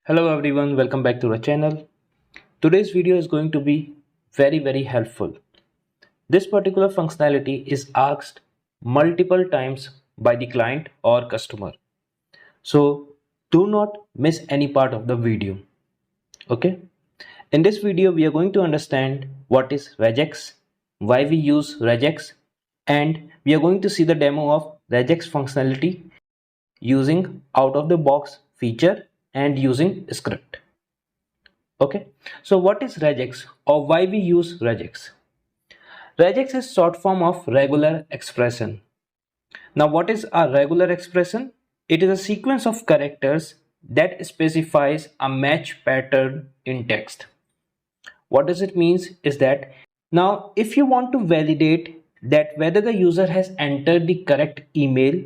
Hello everyone, welcome back to the channel. Today's video is going to be very helpful. This particular functionality is asked multiple times by the client or customer. So do not miss any part of the video. Okay. In this video, we are going to understand what is regex, why we use regex, and we are going to see the demo of regex functionality using out of the box feature and using script. Okay, so what is regex or why we use regex? Regex is short form of regular expression. Now what is a regular expression? It is a sequence of characters that specifies a match pattern in text. What does it means is that now if you want to validate that whether the user has entered the correct email,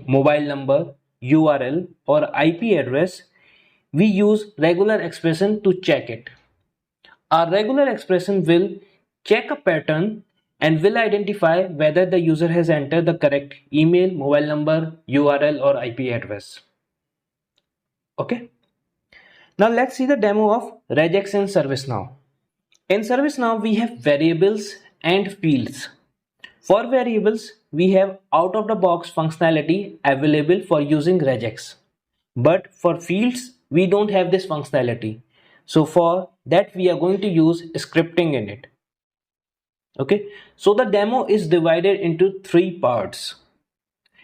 mobile number, URL or IP address, we use regular expression to check it. Our regular expression will check a pattern and will identify whether the user has entered the correct email, mobile number, URL or IP address. Okay. Now let's see the demo of regex in ServiceNow. In ServiceNow we have variables and fields. For variables we have out of the box functionality available for using regex. But for fields we don't have this functionality. So for that we are going to use scripting in it. Okay, so the demo is divided into three parts.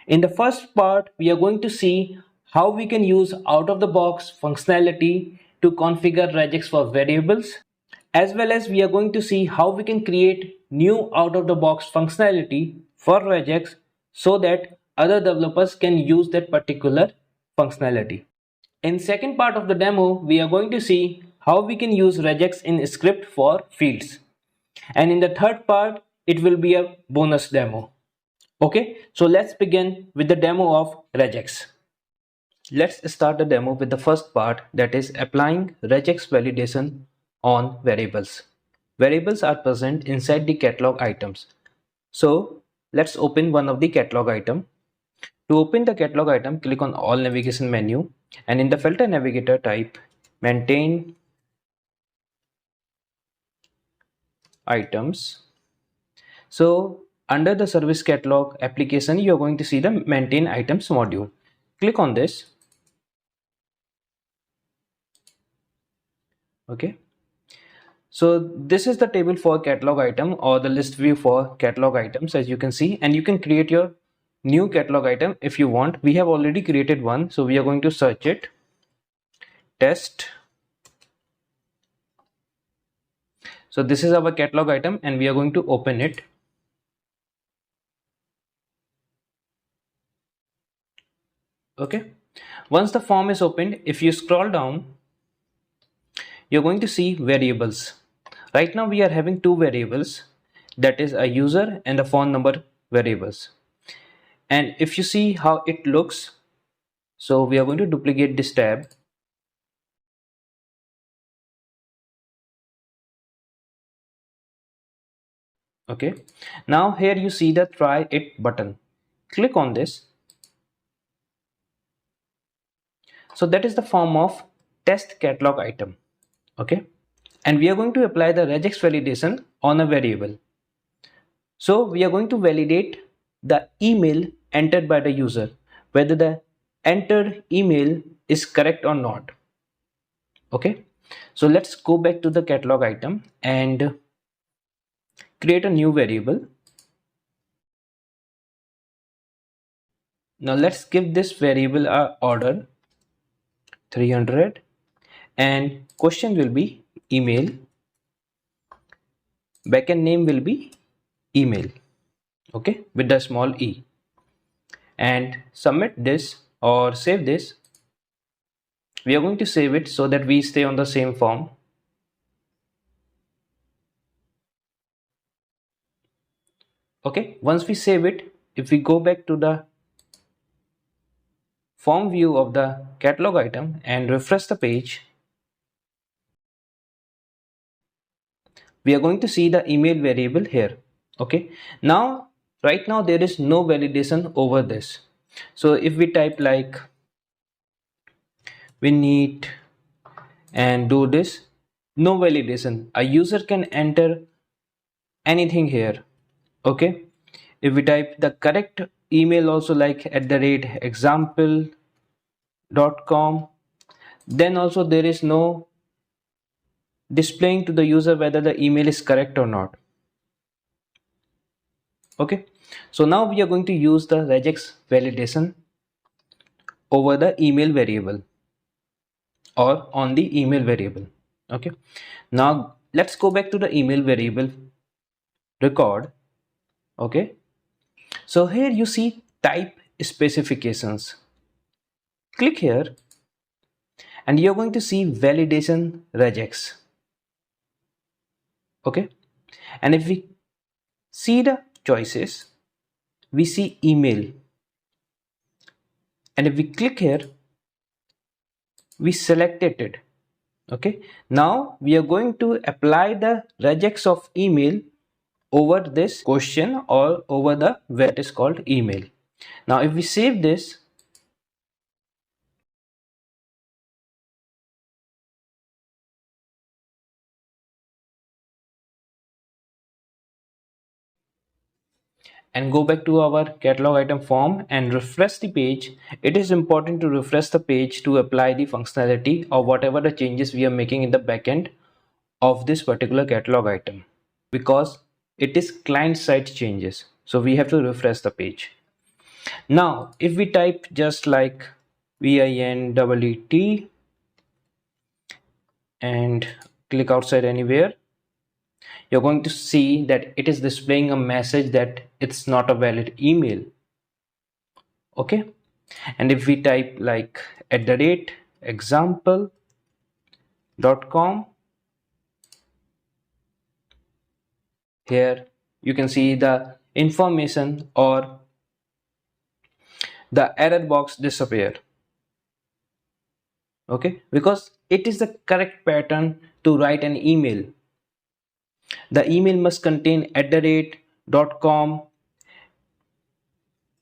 In the first part we are going to see how we can use out of the box functionality to configure regex for variables, as well as we are going to see how we can create new out of the box functionality for regex so that other developers can use that particular functionality. In second part of the demo, we are going to see how we can use regex in script for fields. And in the third part, it will be a bonus demo. Okay, so let's begin with the demo of regex. Let's start the demo with the first part, that is applying regex validation on variables. Variables are present inside the catalog items. So let's open one of the catalog item. To open the catalog item, click on all navigation menu and in the filter navigator type maintain items. So under the service catalog application, you are going to see the maintain items module. Click on this. Okay. So this is the table for catalog item or the list view for catalog items, as you can see, and you can create your new catalog item if you want. We have already created one, so we are going to search it, test. So this is our catalog item and we are going to open it. Okay, once the form is opened, if you scroll down, you're going to see variables. Right now we are having two variables, that is a user and a phone number variables. And if you see how it looks, so we are going to duplicate this tab. Okay, now here you see the try it button. Click on this. So that is the form of test catalog item. Okay, and we are going to apply the regex validation on a variable. So we are going to validate the email entered by the user, whether the entered email is correct or not. Okay, so let's go back to the catalog item and create a new variable. Now let's give this variable a order 300 and question will be email, backend name will be email, okay, with the small e, and submit this or save this. We are going to save it so that we stay on the same form. Okay, once we save it, if we go back to the form view of the catalog item and refresh the page, we are going to see the email variable here. Okay, now right now there is no validation over this. So if we type like Vineet and do this. No validation. A user can enter anything here. Okay. If we type the correct email also, like @example.com, then also there is no displaying to the user whether the email is correct or not. Okay, so now we are going to use the regex validation over the email variable or on the email variable. Okay, now let's go back to the email variable record. Okay, so here you see type specifications. Click here and you're going to see validation regex. Okay, and if we see the choices, we see email, and if we click here, we selected it. Okay, now we are going to apply the regex of email over this question or over the where it is called email. Now if we save this, and go back to our catalog item form and refresh the page, it is important to refresh the page to apply the functionality or whatever the changes we are making in the backend of this particular catalog item, because it is client side changes, so we have to refresh the page. Now if we type just like VINEET and click outside anywhere, you're going to see that it is displaying a message that it's not a valid email. Okay, and if we type like @example.com, here you can see the information or the error box disappear. Okay, because it is the correct pattern to write an email. The email must contain @.com.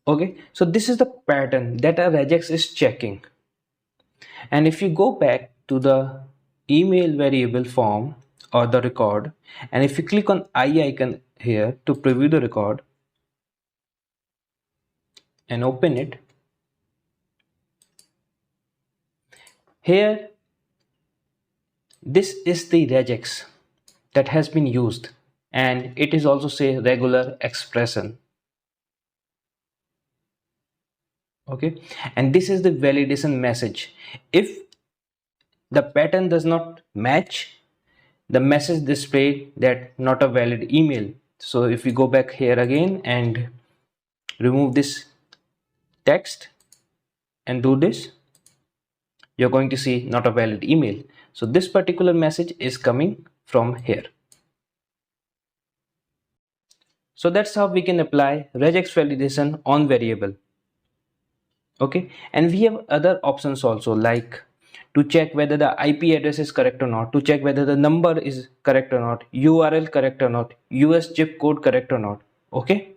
Okay, so this is the pattern that a regex is checking. And if you go back to the email variable form or the record, and if you click on I icon here to preview the record and open it, here this is the regex that has been used, and it is also say regular expression. Okay, and this is the validation message. If the pattern does not match, the message displayed that not a valid email. So if we go back here again and remove this text and do this, you're going to see not a valid email. So this particular message is coming from here. So that's how we can apply regex validation on variable. Okay, and we have other options also, like to check whether the IP address is correct or not, to check whether the number is correct or not, URL correct or not, US zip code correct or not. Okay,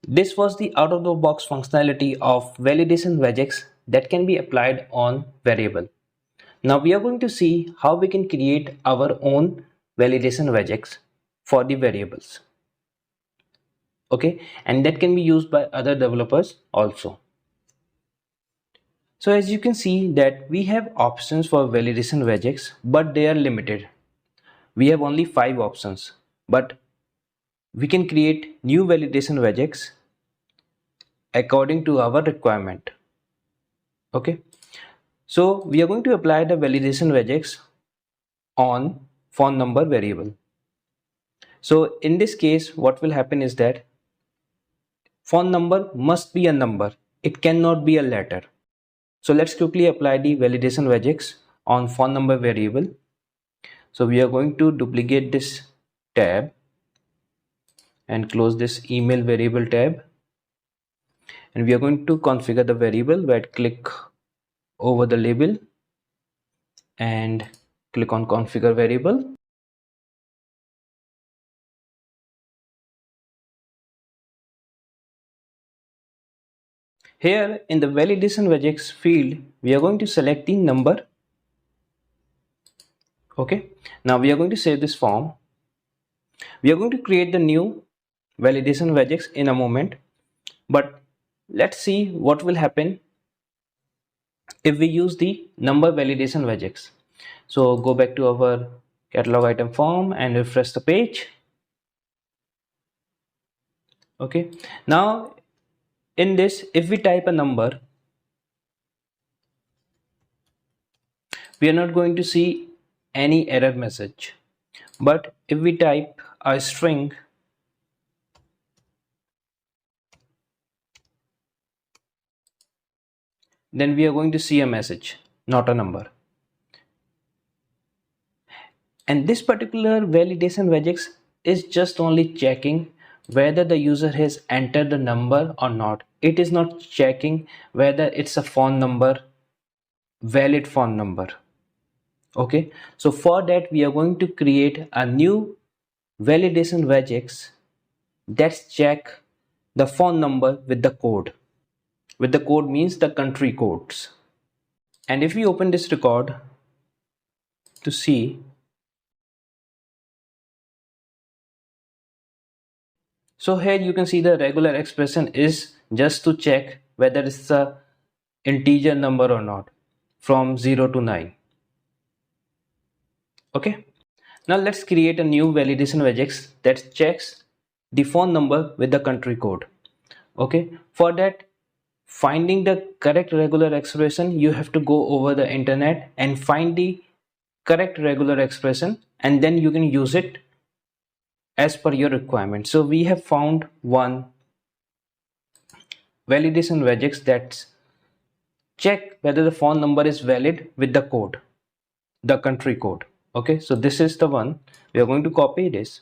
this was the out of the box functionality of validation regex that can be applied on variable. Now we are going to see how we can create our own validation regex for the variables. Okay, and that can be used by other developers also. So as you can see that we have options for validation regex, but they are limited. We have only 5 options, but we can create new validation regex according to our requirement. Okay, so we are going to apply the validation regex on phone number variable. So in this case, what will happen is that phone number must be a number, it cannot be a letter. So let's quickly apply the validation regex on phone number variable. So we are going to duplicate this tab and close this email variable tab, and we are going to configure the variable. Right click over the label and click on configure variable. Here in the validation regex field, we are going to select the number Okay, now we are going to save this form. We are going to create the new validation regex in a moment, but let's see what will happen if we use the number validation regex. So go back to our catalog item form and refresh the page. Okay, now in this, if we type a number, we are not going to see any error message. But if we type a string, then we are going to see a message, not a number. And this particular validation regex is just only checking whether the user has entered the number or not. It is not checking whether it's a phone number, valid phone number. Okay, so for that we are going to create a new validation regex that's check the phone number with the code. With the code means the country codes. And if we open this record to see, so here you can see the regular expression is just to check whether it's a integer number or not from 0 to 9. Okay, now let's create a new validation regex that checks the phone number with the country code. Okay, for that, finding the correct regular expression, you have to go over the internet and find the correct regular expression, and then you can use it as per your requirement. So we have found one validation regex that check whether the phone number is valid with the code, the country code. Okay, so this is the one. We are going to copy this,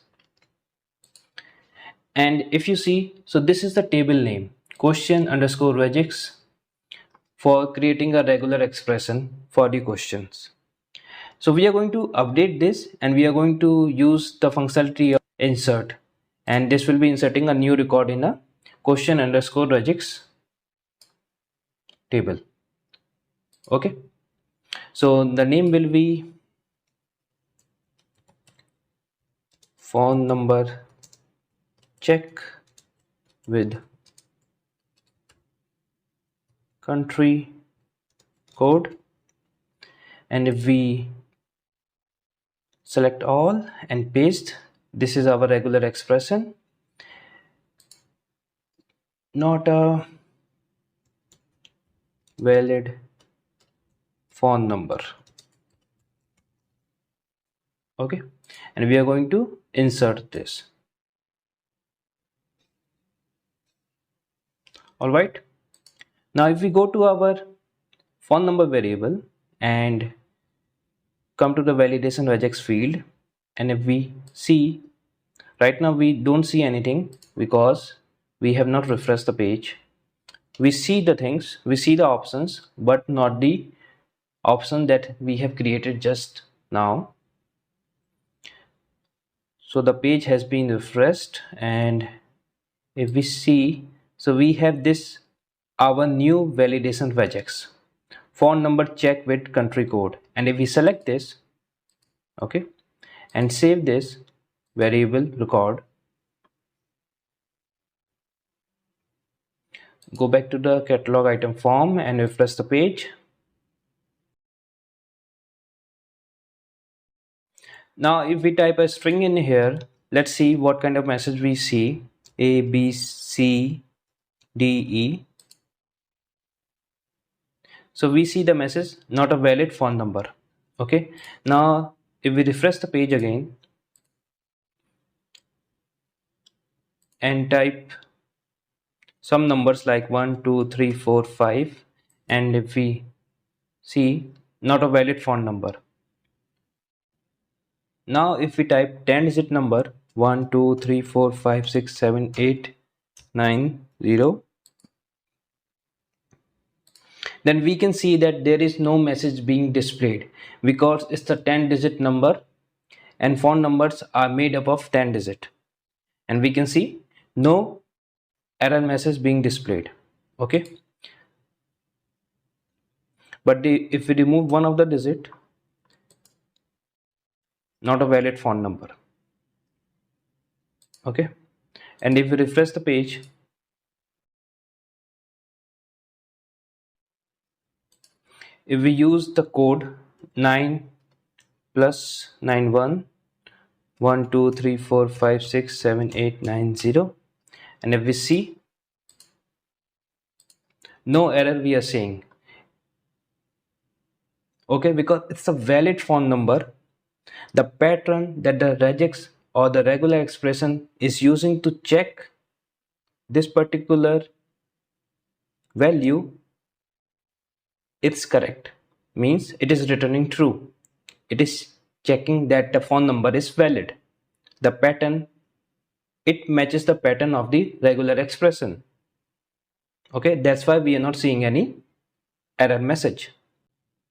and if you see, so this is the table name, question underscore regex, for creating a regular expression for the questions. So we are going to update this, and we are going to use the functionality of insert, and this will be inserting a new record in a question underscore regex table. Okay, so the name will be phone number check with country code, and if we select all and paste, this is our regular expression, not a valid phone number. Okay, and we are going to insert this. All right, now if we go to our phone number variable and come to the validation regex field, and if we see, right now we don't see anything because we have not refreshed the page. We see the things, we see the options, but not the option that we have created just now. So the page has been refreshed, and if we see, so we have this, our new validation regex, phone number check with country code, and if we select this, okay, and save this variable record, go back to the catalog item form and refresh the page. Now if we type a string in here, let's see what kind of message we see. A, B, C, D, E. So we see the message not a valid phone number. Okay, now if we refresh the page again and type some numbers like 1, 2, 3, 4, 5, and if we see not a valid phone number. Now if we type 10 digit number 1, 2, 3, 4, 5, 6, 7, 8, 9, 0, then we can see that there is no message being displayed because it's the 10 digit number and phone numbers are made up of 10 digit, and we can see no error message being displayed. Okay, but if we remove one of the digit, not a valid phone number. Okay, and if we refresh the page, if we use the code 9 plus 91 1 2 3 4 5 6 7 8 9 0, and if we see, no error we are seeing. Okay, because it's a valid phone number. The pattern that the regex or the regular expression is using to check this particular value, it's correct, means it is returning true. It is checking that the phone number is valid. The pattern, it matches the pattern of the regular expression. Okay, that's why we are not seeing any error message.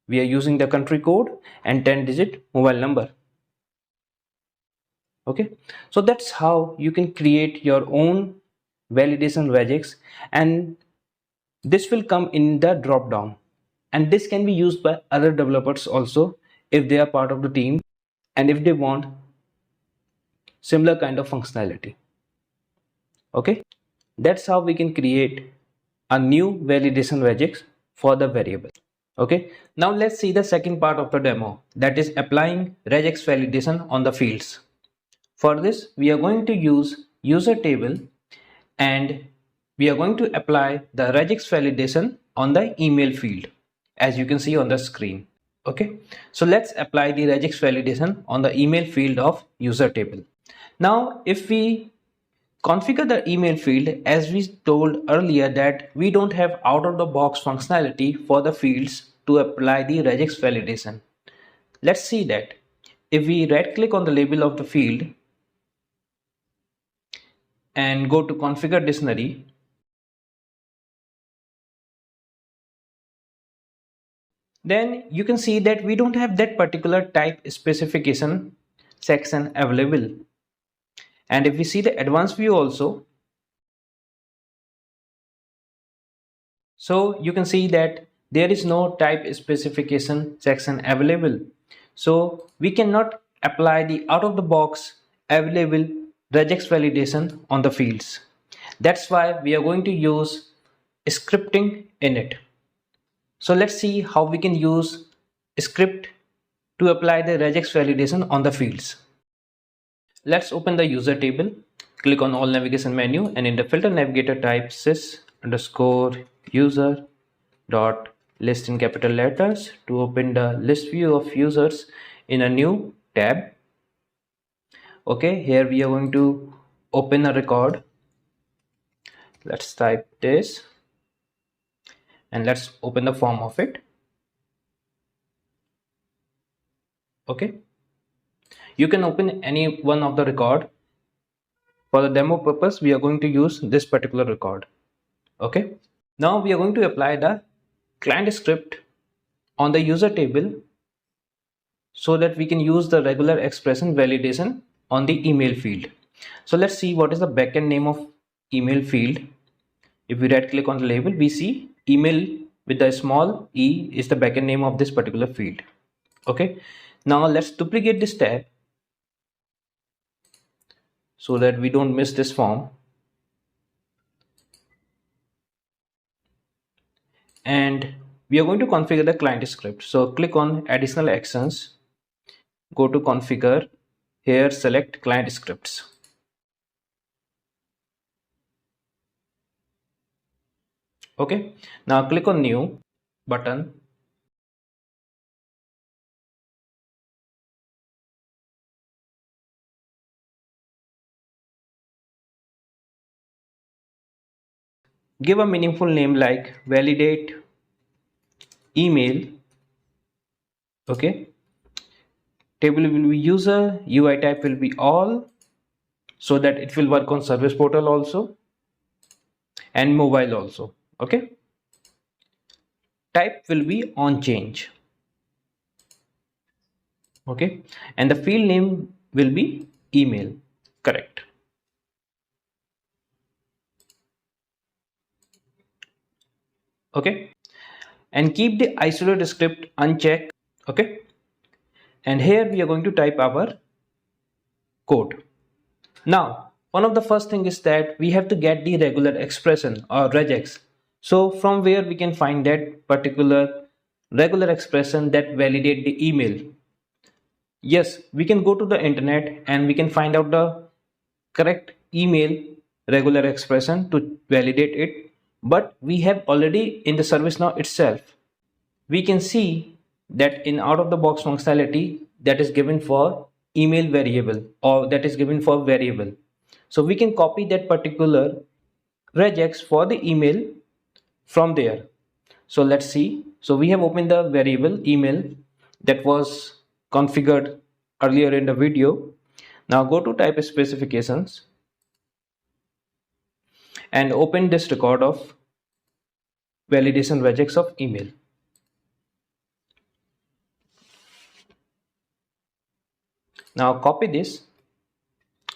We are using the country code and 10-digit mobile number. Okay, so that's how you can create your own validation regex, and this will come in the drop down, and this can be used by other developers also if they are part of the team and if they want similar kind of functionality. Okay, that's how we can create a new validation regex for the variable. Okay, now let's see the second part of the demo, that is applying regex validation on the fields. For this, we are going to use user table, and we are going to apply the regex validation on the email field, as you can see on the screen. Okay, so let's apply the regex validation on the email field of user table. Now, if we configure the email field, as we told earlier that we don't have out of the box functionality for the fields to apply the regex validation. Let's see that. If we right click on the label of the field and go to configure dictionary, then you can see that we don't have that particular type specification section available. And if we see the advanced view also, so you can see that there is no type specification section available. So we cannot apply the out of the box available regex validation on the fields. That's why we are going to use scripting in it. So let's see how we can use script to apply the regex validation on the fields. Let's open the user table, click on all navigation menu, and in the filter navigator type sys underscore user dot list in capital letters to open the list view of users in a new tab. Okay, here we are going to open a record. Let's type this and let's open the form of it. Okay, you can open any one of the record. For the demo purpose, we are going to use this particular record. Okay, now we are going to apply the client script on the user table so that we can use the regular expression validation on the email field. So let's see what is the backend name of email field. If we right click on the label, we see email with the small e is the backend name of this particular field. Okay, now let's duplicate this tab so that we don't miss this form. And we are going to configure the client script. So click on additional actions, go to configure, here select client scripts. Okay, now click on new button. Give a meaningful name like validate email. Okay, table will be user, UI type will be all, so that it will work on service portal also and mobile also. Okay, type will be on change. Okay, and the field name will be email. Correct. Okay, and keep the isolate script unchecked. Okay, and here we are going to type our code. Now, one of the first thing is that we have to get the regular expression or regex. So from where we can find that particular regular expression that validate the email. Yes, we can go to the internet and we can find out the correct email regular expression to validate it. But we have already in the ServiceNow itself, we can see that in out of the box functionality that is given for email variable or that is given for variable. So we can copy that particular regex for the email from there. So let's see. So we have opened the variable email that was configured earlier in the video. Now go to type specifications and open this record of validation regex of email. Now copy this,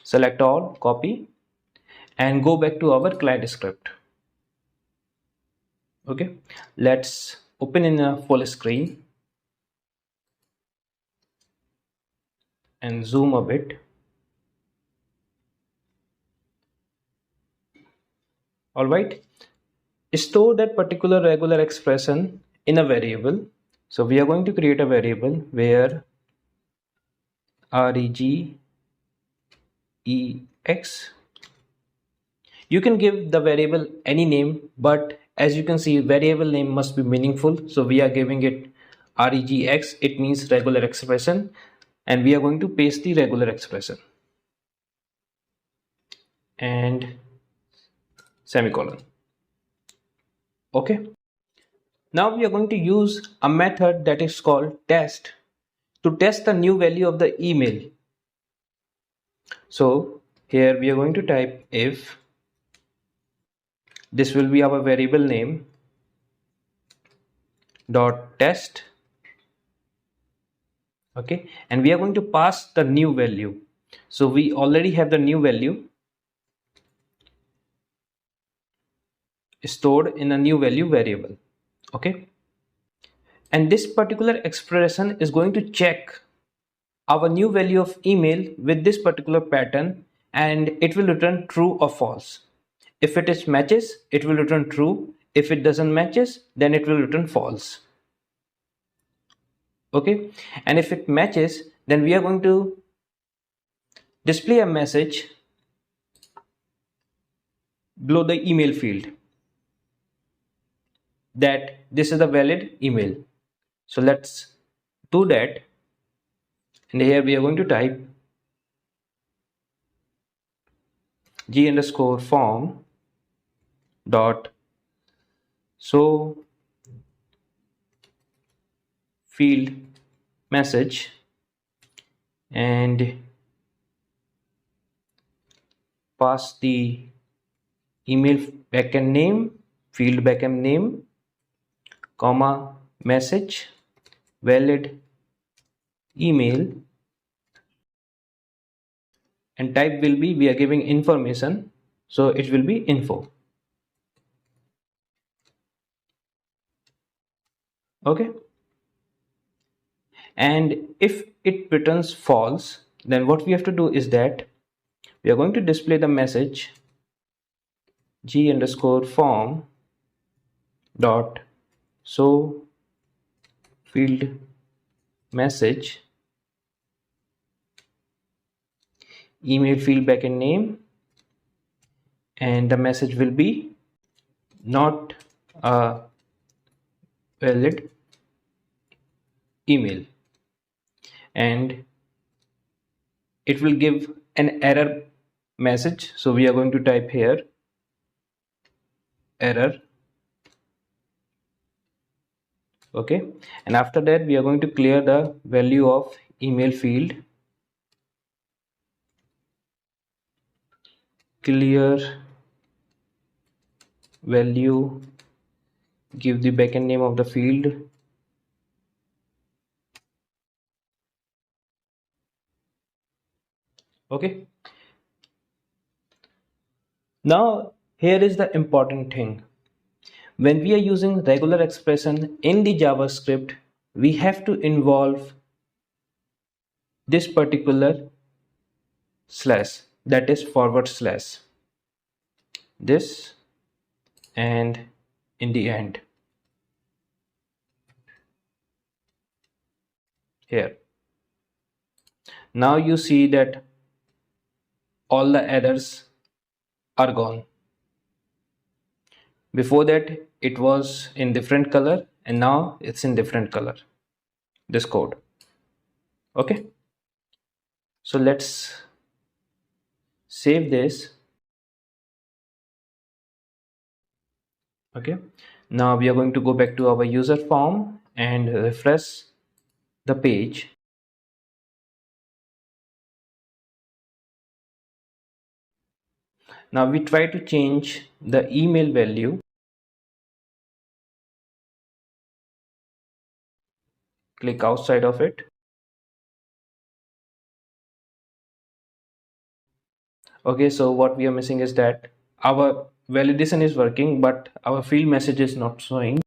select all, copy, and go back to our client script. Okay, let's open in a full screen and zoom a bit. All right, store that particular regular expression in a variable. So we are going to create a variable where RegEx. You can give the variable any name, but as you can see, variable name must be meaningful. So we are giving it RegEx. It means regular expression, and we are going to paste the regular expression and semicolon. Okay. Now we are going to use a method that is called test to test the new value of the email. So here we are going to type if this will be our variable name dot test. Okay, and we are going to pass the new value. So we already have the new value stored in a new value variable. Okay, and this particular expression is going to check our new value of email with this particular pattern, and it will return true or false. If it is matches, it will return true. If it doesn't matches, then it will return false. Okay, and if it matches, then we are going to display a message below the email field that this is a valid email. So let's do that, and here we are going to type g_form dot so field message and pass the email backend name, field backend name, comma message valid email, and type will be, we are giving information, so it will be info. Okay, and if it returns false, then what we have to do is that we are going to display the message g_form dot so field message email field backend name, and the message will be not a valid email, and it will give an error message. So we are going to type here error. Okay, and after that we are going to clear the value of email field, clear value, give the backend name of the field, okay. Now here is the important thing. When we are using regular expression in the JavaScript, we have to involve this particular slash, that is forward slash, this, and in the end here. Now you see that all the errors are gone. Before that it was in different color and now it's in different color, this code. Okay, so let's save this. Okay, now we are going to go back to our user form and refresh the page. Now we try to change the email value. Click outside of it. Okay, so what we are missing is that our validation is working but our field message is not showing.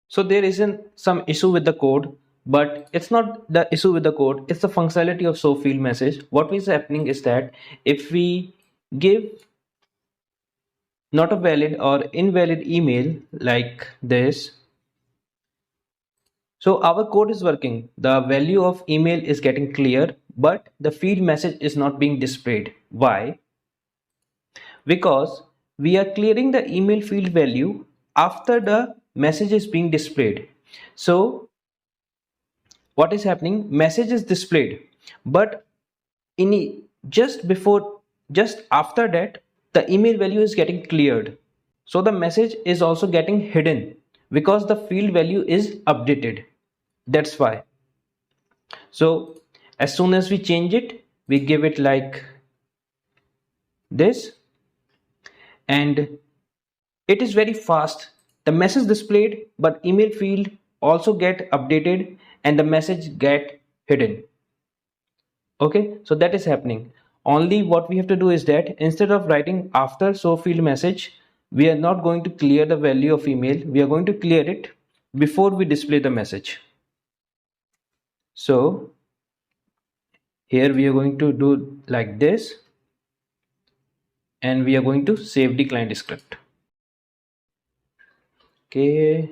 So there isn't some issue with the code, but it's not the issue with the code, it's the functionality of show field message. What is happening is that if we give not a valid or invalid email like this, so our code is working, the value of email is getting clear, but the field message is not being displayed. Why? Because we are clearing the email field value after the message is being displayed. So what is happening, message is displayed, but in just after that the email value is getting cleared, so the message is also getting hidden because the field value is updated. That's why. So as soon as we change it, we give it like this, and it is very fast. The message displayed but email field also get updated and the message get hidden. Okay, so that is happening. Only what we have to do is that instead of writing after show field message, we are not going to clear the value of email, we are going to clear it before we display the message. So here we are going to do like this, and we are going to save the client script. Okay,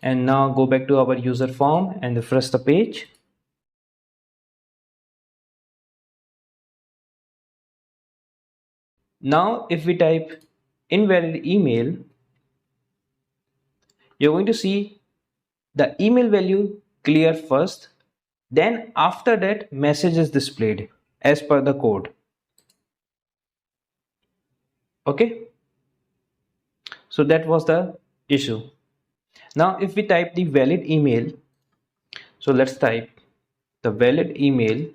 and now go back to our user form and refresh the page. Now if we type invalid email, you're going to see the email value clear first, then after that message is displayed as per the code. Okay, so that was the issue. Now if we type the valid email, so let's type the valid email.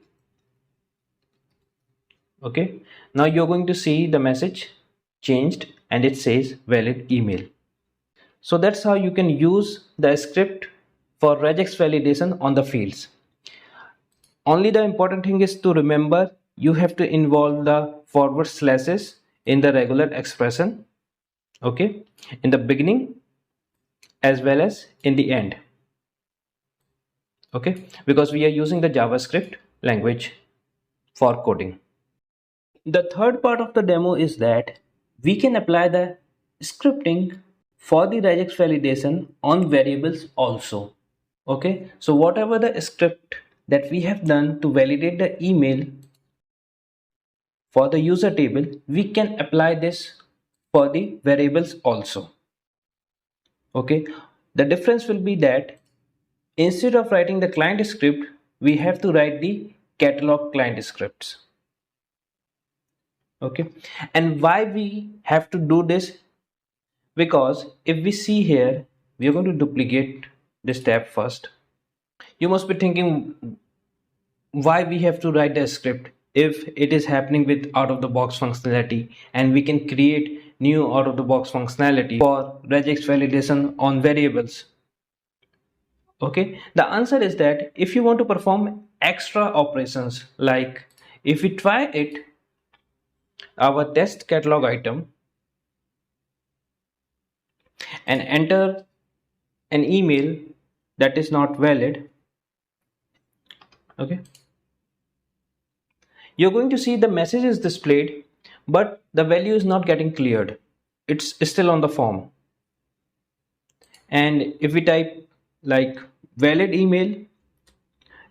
Okay, now you're going to see the message changed and it says valid email. So that's how you can use the script for regex validation on the fields. Only the important thing is to remember you have to involve the forward slashes in the regular expression, okay, in the beginning as well as in the end, okay, because we are using the JavaScript language for coding. The third part of the demo is that we can apply the scripting for the regex validation on variables also. Okay, so whatever the script that we have done to validate the email for the user table, we can apply this for the variables also. Okay, the difference will be that instead of writing the client script, we have to write the catalog client scripts. Okay, and why we have to do this? Because if we see here, we are going to duplicate this tab first. You must be thinking why we have to write the script if it is happening with out of the box functionality, and we can create new out of the box functionality for regex validation on variables. Okay, the answer is that if you want to perform extra operations, like if we try it, our test catalog item, and enter an email that is not valid, Okay, you're going to see the message is displayed, but the value is not getting cleared. It's still on the form. And if we type like valid email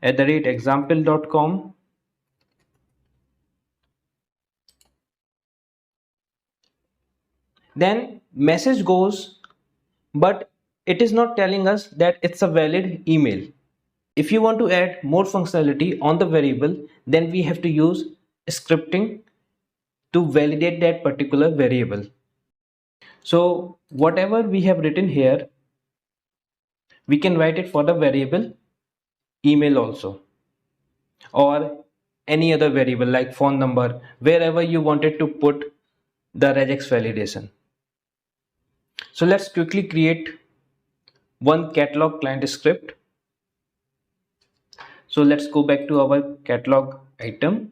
@example.com, then message goes, but it is not telling us that it's a valid email. If you want to add more functionality on the variable, then we have to use scripting to validate that particular variable. So whatever we have written here, we can write it for the variable email also, or any other variable like phone number, wherever you wanted to put the regex validation. So let's quickly create one catalog client script. So let's go back to our catalog item,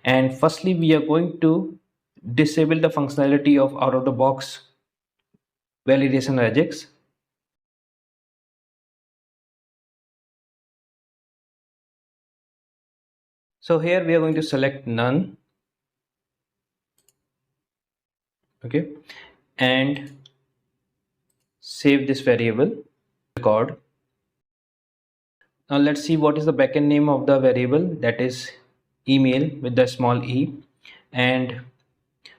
and firstly we are going to disable the functionality of out of the box validation regex. So here we are going to select none. Okay, and save this variable record. Now let's see what is the backend name of the variable, that is email with the small e. And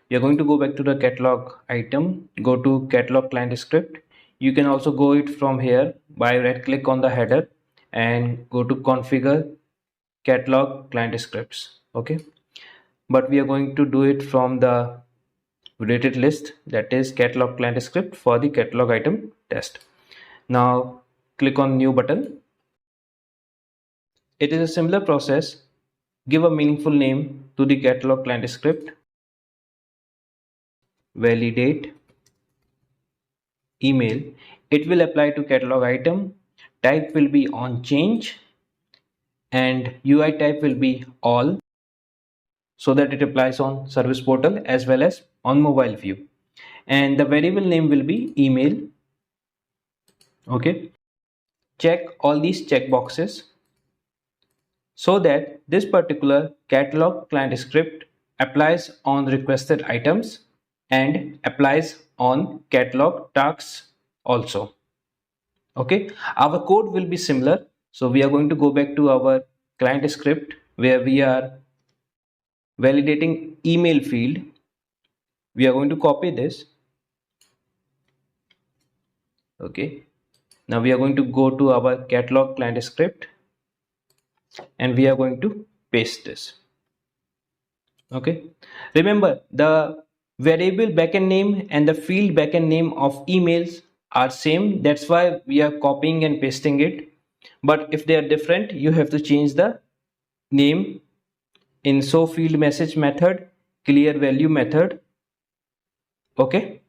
we are going to go back to the catalog item, go to catalog client script. You can also go it from here by right click on the header and go to configure catalog client scripts. Okay, but we are going to do it from the related list, that is catalog client script for the catalog item test. Now click on new button. It is a similar process. Give a meaningful name to the catalog client script. Validate email. It will apply to catalog item. Type will be on change and UI type will be all, so that it applies on service portal as well as on mobile view. And the variable name will be email. Okay, check all these check boxes so that this particular catalog client script applies on requested items and applies on catalog tasks also. Okay, our code will be similar. So we are going to go back to our client script where we are validating email field. We are going to copy this. Okay, now we are going to go to our catalog client script and we are going to paste this. Okay, remember the variable backend name and the field backend name of emails are same, that's why we are copying and pasting it. But if they are different, you have to change the name in show field message method, clear value method. Okay,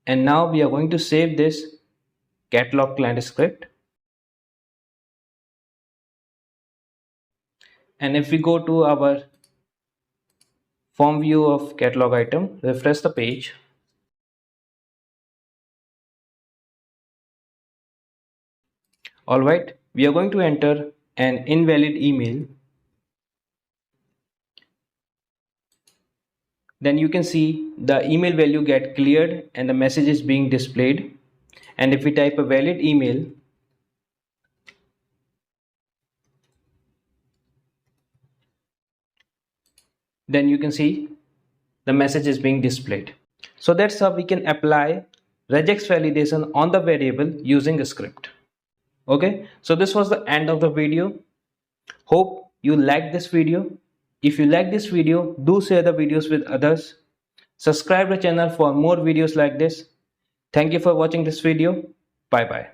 and now we are going to save this catalog client script. And if we go to our form view of catalog item, refresh the page. All right, we are going to enter an invalid email. Then you can see the email value get cleared and the message is being displayed. And if we type a valid email, then you can see the message is being displayed. So that's how we can apply regex validation on the variable using a script. Okay, so this was the end of the video. Hope you liked this video. If you like this video, do share the videos with others. Subscribe the channel for more videos like this. Thank you for watching this video. Bye bye.